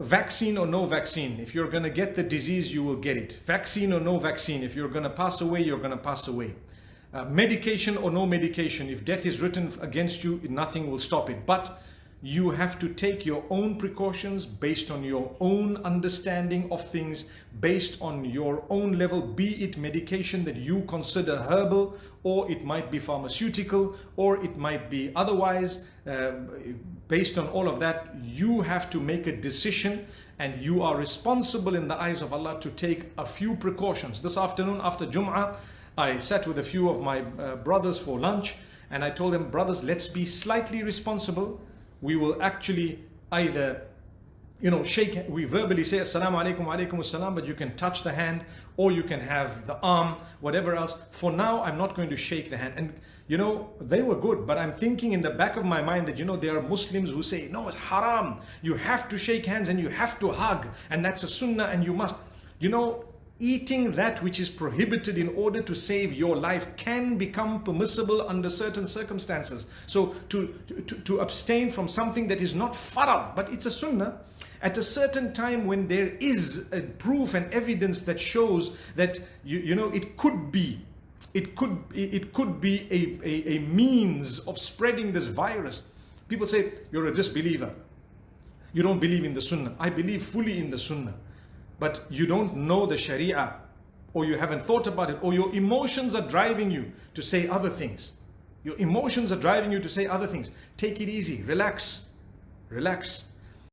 vaccine or no vaccine, if you're going to get the disease, you will get it. Vaccine or no vaccine, if you're going to pass away, you're going to pass away. Medication or no medication, if death is written against you, nothing will stop it. But you have to take your own precautions based on your own understanding of things, based on your own level, be it medication that you consider herbal, or it might be pharmaceutical, or it might be otherwise. Based on all of that, you have to make a decision, and you are responsible in the eyes of Allah to take a few precautions. This afternoon after Jum'ah, I sat with a few of my brothers for lunch, and I told them, brothers, let's be slightly responsible. We will actually either, shake, we verbally say assalamu alaikum wa alaikum assalam, but you can touch the hand, or you can have the arm, whatever else. For now, I'm not going to shake the hand. And they were good, but I'm thinking in the back of my mind that there are Muslims who say, no, it's haram, you have to shake hands and you have to hug, and that's a sunnah, and you must, eating that which is prohibited in order to save your life can become permissible under certain circumstances. So to abstain from something that is not farad, but it's a sunnah, at a certain time when there is a proof and evidence that shows that it could be a means of spreading this virus. People say, you're a disbeliever, you don't believe in the sunnah. I believe fully in the sunnah, but you don't know the sharia, or you haven't thought about it, or your emotions are driving you to say other things. Your emotions are driving you to say other things. Take it easy, relax.